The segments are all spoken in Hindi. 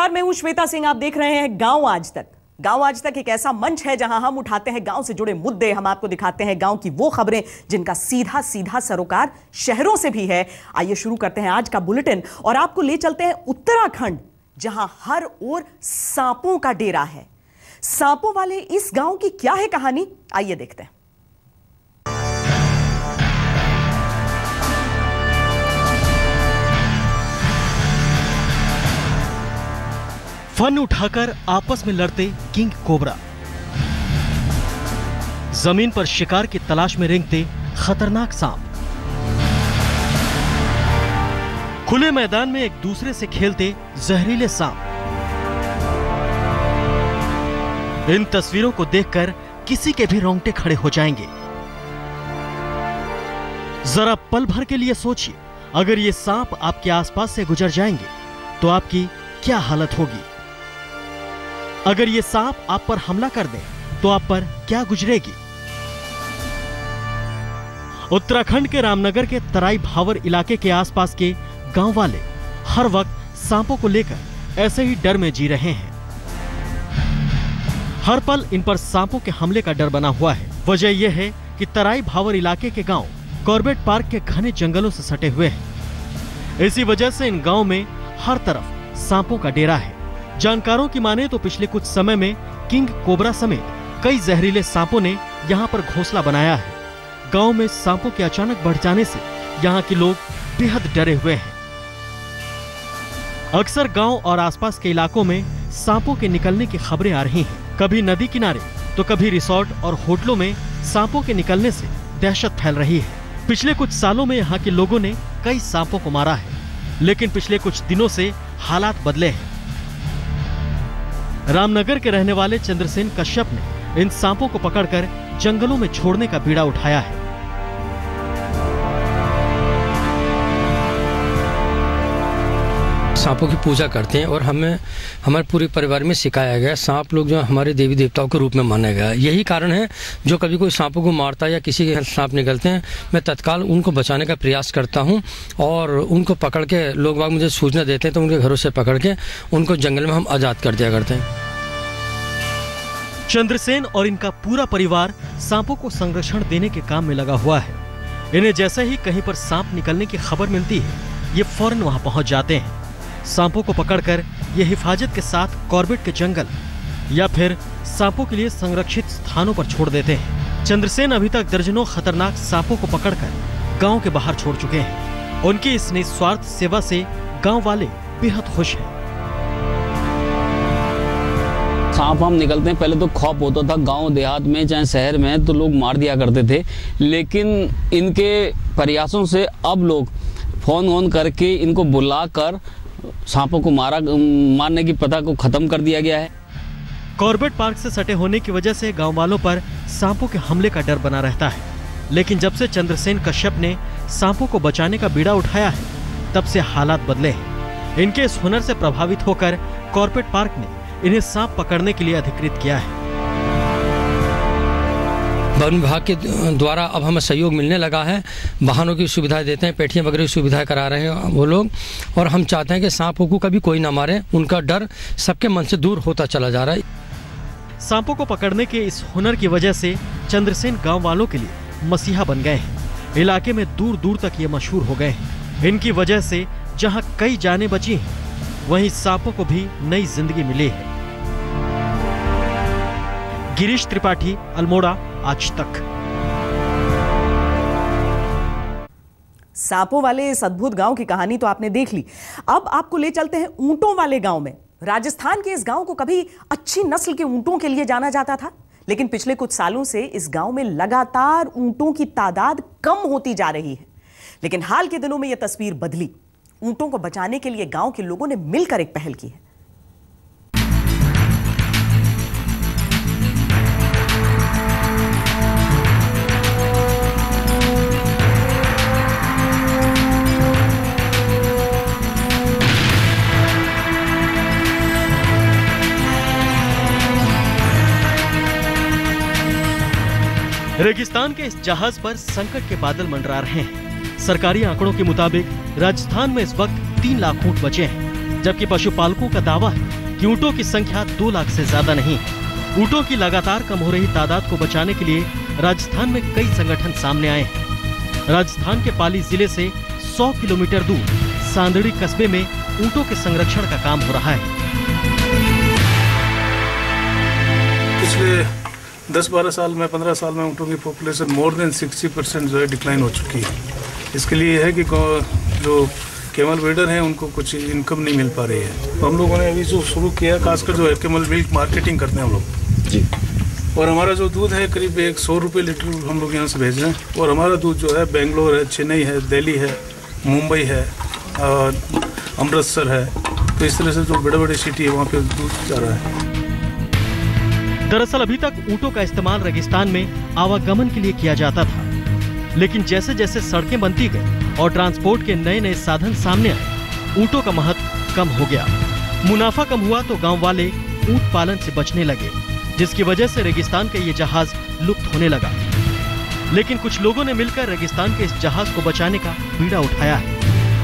नमस्कार, मैं हूं श्वेता सिंह। आप देख रहे हैं गांव आज तक। गांव आज तक एक ऐसा मंच है जहां हम उठाते हैं गांव से जुड़े मुद्दे, हम आपको दिखाते हैं गांव की वो खबरें जिनका सीधा सीधा सरोकार शहरों से भी है। आइए शुरू करते हैं आज का बुलेटिन और आपको ले चलते हैं उत्तराखंड, जहां हर ओर सांपों का डेरा है। सांपों वाले इस गांव की क्या है कहानी, आइए देखते हैं। फन उठाकर आपस में लड़ते किंग कोबरा, जमीन पर शिकार की तलाश में रेंगते खतरनाक सांप, खुले मैदान में एक दूसरे से खेलते जहरीले सांप। इन तस्वीरों को देखकर किसी के भी रोंगटे खड़े हो जाएंगे। जरा पल भर के लिए सोचिए, अगर ये सांप आपके आसपास से गुजर जाएंगे तो आपकी क्या हालत होगी। अगर ये सांप आप पर हमला कर दे तो आप पर क्या गुजरेगी। उत्तराखंड के रामनगर के तराई भावर इलाके के आसपास के गांव वाले हर वक्त सांपों को लेकर ऐसे ही डर में जी रहे हैं। हर पल इन पर सांपों के हमले का डर बना हुआ है। वजह यह है कि तराई भावर इलाके के गांव कॉर्बेट पार्क के घने जंगलों से सटे हुए हैं। इसी वजह से इन गांव में हर तरफ सांपों का डेरा है। जानकारों की माने तो पिछले कुछ समय में किंग कोबरा समेत कई जहरीले सांपों ने यहां पर घोंसला बनाया है। गांव में सांपों के अचानक बढ़ जाने से यहां के लोग बेहद डरे हुए हैं। अक्सर गांव और आसपास के इलाकों में सांपों के निकलने की खबरें आ रही हैं। कभी नदी किनारे तो कभी रिसोर्ट और होटलों में सांपों के निकलने से दहशत फैल रही है। पिछले कुछ सालों में यहाँ के लोगों ने कई सांपों को मारा है, लेकिन पिछले कुछ दिनों से हालात बदले हैं। रामनगर के रहने वाले चंद्रसेन कश्यप ने इन सांपों को पकड़कर जंगलों में छोड़ने का बीड़ा उठाया है। सांपों की पूजा करते हैं और हमारे पूरे परिवार में सिखाया गया सांप लोग जो हमारे देवी देवताओं के रूप में माना गया। यही कारण है जो कभी कोई सांपों को मारता है या किसी के सांप निकलते हैं, मैं तत्काल उनको बचाने का प्रयास करता हूं और उनको पकड़ के लोग बाग मुझे सूचना देते हैं तो उनके घरों से पकड़ के उनको जंगल में हम आज़ाद कर दिया करते हैं। चंद्रसेन और इनका पूरा परिवार सांपों को संरक्षण देने के काम में लगा हुआ है। इन्हें जैसे ही कहीं पर सांप निकलने की खबर मिलती है, ये फौरन वहां पहुंच जाते हैं। सांपों को पकड़कर ये हिफाजत के साथ कॉर्बेट के जंगल या फिर सांपों के लिए संरक्षित स्थानों पर छोड़ देते हैं। चंद्रसेन अभी तक दर्जनों खतरनाक सांपों को पकड़कर गांव के बाहर छोड़ चुके हैं। उनकी इस निस्वार्थ सेवा से गांव वाले बेहद खुश हैं। सांप हम निकलते हैं, पहले तो खौफ होता था गांव देहात में चाहे शहर में, तो लोग मार दिया करते थे। लेकिन इनके प्रयासों से अब लोग फोन करके इनको बुलाकर सांपों को मारने की प्रथा को खत्म कर दिया गया है। कॉर्बेट पार्क से सटे होने की वजह से गांव वालों पर सांपों के हमले का डर बना रहता है। लेकिन जब से चंद्रसेन कश्यप ने सांपों को बचाने का बीड़ा उठाया है, तब से हालात बदले हैं। इनके इस हुनर से प्रभावित होकर कॉर्बेट पार्क ने इन्हें सांप पकड़ने के लिए अधिकृत किया है। वन विभाग के द्वारा अब हमें सहयोग मिलने लगा है। वाहनों की सुविधाएं देते हैं, पेटियां वगैरह की सुविधाएं करा रहे हैं वो लोग, और हम चाहते हैं कि सांपों को कभी कोई ना मारे। उनका डर सबके मन से दूर होता चला जा रहा है। सांपों को पकड़ने के इस हुनर की वजह से चंद्रसेन गांव वालों के लिए मसीहा बन गए हैं। इलाके में दूर दूर तक ये मशहूर हो गए हैं। इनकी वजह से जहां कई जानें बची हैं, वहीं सांपों को भी नई जिंदगी मिली है। गिरीश त्रिपाठी, अल्मोड़ा, आज तक। सांपों वाले इस अद्भुत गांव की कहानी तो आपने देख ली। अब आपको ले चलते हैं ऊंटों वाले गांव में। राजस्थान के इस गांव को कभी अच्छी नस्ल के ऊंटों के लिए जाना जाता था, लेकिन पिछले कुछ सालों से इस गांव में लगातार ऊंटों की तादाद कम होती जा रही है। लेकिन हाल के दिनों में यह तस्वीर बदली। ऊंटों को बचाने के लिए गांव के लोगों ने मिलकर एक पहल की है। रेगिस्तान के इस जहाज पर संकट के बादल मंडरा रहे हैं। सरकारी आंकड़ों के मुताबिक राजस्थान में इस वक्त 3 लाख ऊंट बचे हैं, जबकि पशुपालकों का दावा है कि ऊँटों की संख्या 2 लाख से ज्यादा नहीं है। ऊँटों की लगातार कम हो रही तादाद को बचाने के लिए राजस्थान में कई संगठन सामने आए हैं। राजस्थान के पाली जिले से 100 किलोमीटर दूर सांदड़ी कस्बे में ऊँटों के संरक्षण का काम हो रहा है। पिछले 10-12 साल में 15 साल में ऊँटों की पॉपुलेशन मोर देन 60% जो है डिक्लाइन हो चुकी है। इसके लिए यह है कि जो कैमल ब्रीडर हैं उनको कुछ इनकम नहीं मिल पा रही है। तो हम लोगों ने अभी जो शुरू किया, खासकर जो है कैमल मिल्क मार्केटिंग करते हैं हम लोग जी। और हमारा जो दूध है करीब 100 रुपये लीटर हम लोग यहाँ से भेज रहे हैं। और हमारा दूध जो है बेंगलोर है, चेन्नई है, दिल्ली है, मुंबई है, अमृतसर है, तो इस तरह से जो बड़े बड़े सिटी है वहाँ पे दूध जा रहा है। दरअसल अभी तक ऊँटों का इस्तेमाल रेगिस्तान में आवागमन के लिए किया जाता था, लेकिन जैसे जैसे सड़कें बनती गई और ट्रांसपोर्ट के नए नए साधन सामने आए, ऊँटों का महत्व कम हो गया। मुनाफा कम हुआ तो गांव वाले ऊँट पालन से बचने लगे, जिसकी वजह से रेगिस्तान का ये जहाज लुप्त होने लगा। लेकिन कुछ लोगों ने मिलकर रेगिस्तान के इस जहाज को बचाने का बीड़ा उठाया है।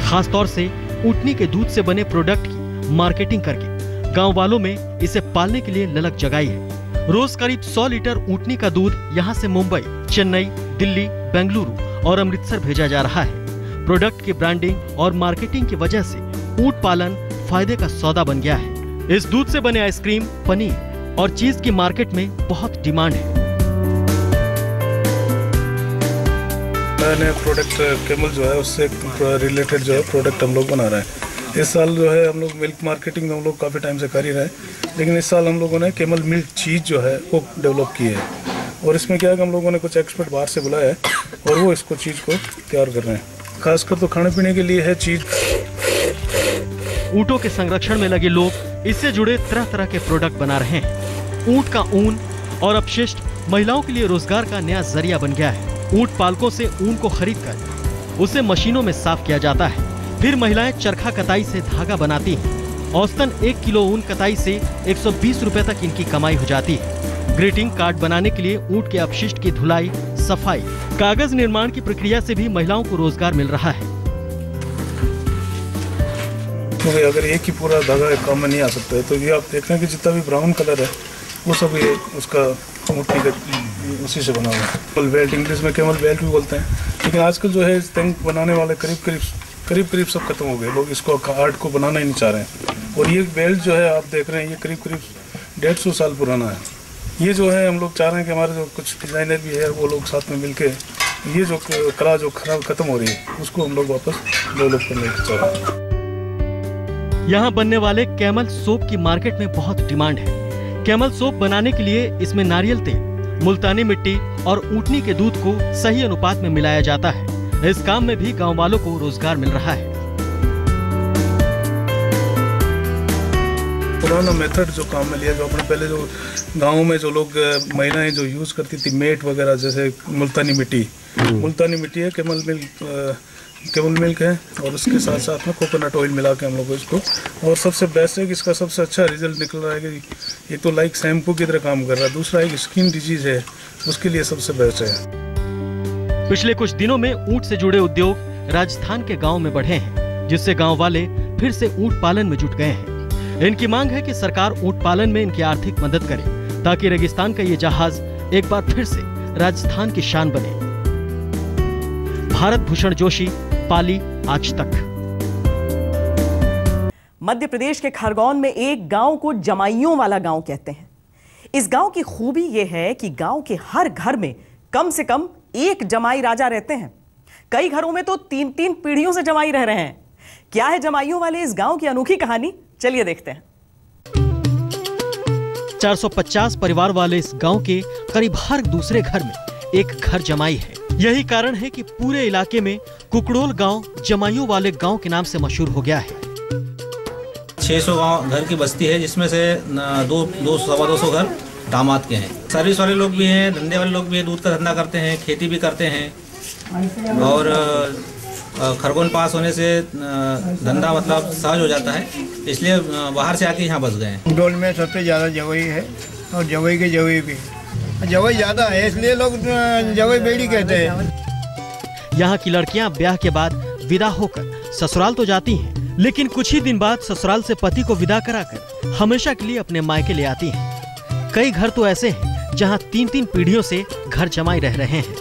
खासतौर से ऊँटनी के दूध से बने प्रोडक्ट की मार्केटिंग करके गाँव वालों में इसे पालने के लिए ललक जगाई है। रोज करीब 100 लीटर ऊँटनी का दूध यहाँ से मुंबई, चेन्नई, दिल्ली, बेंगलुरु और अमृतसर भेजा जा रहा है। प्रोडक्ट की ब्रांडिंग और मार्केटिंग की वजह से ऊँट पालन फायदे का सौदा बन गया है। इस दूध से बने आइसक्रीम, पनीर और चीज की मार्केट में बहुत डिमांड है। नए प्रोडक्ट कैमल जो है उससे रिलेटेड जो है प्रोडक्ट हम लोग बना रहे हैं। इस साल जो है हम लोग मिल्क मार्केटिंग में हम लोग काफ़ी टाइम से कर ही रहे हैं, लेकिन इस साल हम लोगों ने कैमल मिल्क चीज़ जो है वो डेवलप की है। और इसमें क्या है कि हम लोगों ने कुछ एक्सपर्ट बाहर से बुलाया है और वो इसको चीज़ को तैयार कर रहे हैं। खासकर तो खाने पीने के लिए है चीज़। ऊँटों के संरक्षण में लगे लोग इससे जुड़े तरह तरह के प्रोडक्ट बना रहे हैं। ऊँट का ऊन और अपशिष्ट महिलाओं के लिए रोजगार का नया जरिया बन गया है। ऊँट पालकों से ऊन को खरीदकर उसे मशीनों में साफ किया जाता है, फिर महिलाएं चरखा कताई से धागा बनाती हैं। औसतन 1 किलो ऊन कताई से 120 रुपए तक इनकी कमाई हो जाती है। ग्रीटिंग कार्ड बनाने के लिए ऊँट के अपशिष्ट की धुलाई, सफाई, कागज निर्माण की प्रक्रिया से भी महिलाओं को रोजगार मिल रहा है। क्योंकि अगर एक ही पूरा धागा एक काम में नहीं आ सकता है, तो ये आप देख रहे हैं कि जितना भी ब्राउन कलर है वो सब ये उसका ऊँटनी का उसी से बना हुआ है। कैमल बेल्ट, इंग्लिश में कैमल बेल्ट भी बोलते हैं, लेकिन आजकल जो है टैंक बनाने वाले करीब सब खत्म हो गए। लोग इसको आर्ट को बनाना ही नहीं चाह रहे हैं। और ये बेल्ट जो है आप देख रहे हैं ये करीब 150 साल पुराना है। ये जो है हम लोग चाह रहे हैं कि हमारे जो कुछ डिज़ाइनर भी है वो लोग साथ में मिलके ये जो कला जो खत्म हो रही है उसको हम लोग वापस डेवलप करने चाह रहे हैं। यहाँ बनने वाले कैमल सोप की मार्केट में बहुत डिमांड है। कैमल सोप बनाने के लिए इसमें नारियल तेल, मुल्तानी मिट्टी और ऊँटनी के दूध को सही अनुपात में मिलाया जाता है। इस काम में भी गांव वालों को रोजगार मिल रहा है। पुराना मेथड जो काम में लिया, जो अपने पहले जो गाँव में जो लोग महिलाएं जो यूज़ करती थी मेट वगैरह, जैसे मुल्तानी मिट्टी है, कैमल मिल्क है और उसके साथ साथ में कोकोनट ऑयल मिला के हम लोग इसको, और सबसे बेस्ट है कि इसका सबसे अच्छा रिजल्ट निकल रहा है कि एक तो लाइक शैम्पू की तरह काम कर रहा है, दूसरा एक स्किन डिजीज है उसके लिए सबसे बेस्ट है। पिछले कुछ दिनों में ऊँट से जुड़े उद्योग राजस्थान के गांव में बढ़े हैं, जिससे गांव वाले फिर से ऊँट पालन में जुट गए हैं। इनकी मांग है कि सरकार ऊँट पालन में इनकी आर्थिक मदद करे, ताकि रेगिस्तान का ये जहाज एक बार फिर से राजस्थान की शान बने। भारत भूषण जोशी, पाली, आज तक। मध्य प्रदेश के खरगोन में एक गांव को जमाइयों वाला गांव कहते हैं। इस गांव की खूबी यह है कि गांव के हर घर में कम से कम एक जमाई राजा रहते हैं। कई घरों में तो 3-3 पीढ़ियों से जमाई रह रहे हैं। क्या है जमाइयों वाले इस गांव की अनोखी कहानी, चलिए देखते हैं। 450 परिवार वाले इस गांव के करीब हर दूसरे घर में एक घर जमाई है। यही कारण है कि पूरे इलाके में कुकड़ोल गांव जमाइयों वाले गांव के नाम से मशहूर हो गया है। 600 गांव घर की बस्ती है, जिसमें से 200-250 घर दामाद के हैं। सर्विस वाले लोग भी हैं, धंधे वाले लोग भी हैं, दूध का धंधा करते हैं, खेती भी करते हैं। और खरगोन पास होने से धंधा मतलब सहज हो जाता है, इसलिए बाहर से आके यहाँ बस गए हैं। कुकड़ोल में सबसे ज़्यादा जवई है और जवई के जवई भी, जवई ज़्यादा है इसलिए लोग जवई बेड़ी कहते हैं। यहाँ की लड़कियाँ ब्याह के बाद विदा होकर ससुराल तो जाती हैं, लेकिन कुछ ही दिन बाद ससुराल से पति को विदा कराकर हमेशा के लिए अपने मायके ले आती हैं। कई घर तो ऐसे हैं जहां 3-3 पीढ़ियों से घर जमाई रह रहे हैं।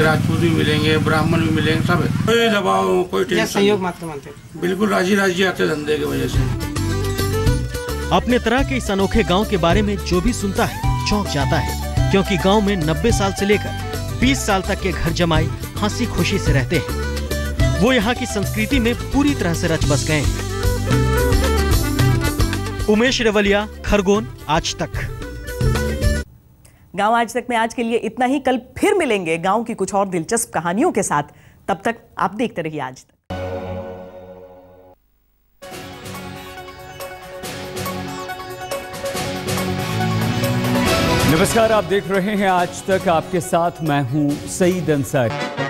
राजपूत भी मिलेंगे, ब्राह्मण भी मिलेंगे, सब कोई दबाव, कोई टेंशन, सहयोग मात्र मानते हैं। बिल्कुल राजी आते धंधे की वजह से। अपने तरह के इस अनोखे गांव के बारे में जो भी सुनता है चौंक जाता है, क्योंकि गांव में 90 साल से लेकर 20 साल तक के घर जमाई हंसी खुशी से रहते हैं। वो यहाँ की संस्कृति में पूरी तरह से रच बस गए हैं। उमेश रेवलिया, खरगोन, आज तक। गांव आज तक में आज के लिए इतना ही। कल फिर मिलेंगे गांव की कुछ और दिलचस्प कहानियों के साथ। तब तक आप देखते रहिए आज तक। नमस्कार, आप देख रहे हैं आज तक। आपके साथ मैं हूं सईद अंसारी।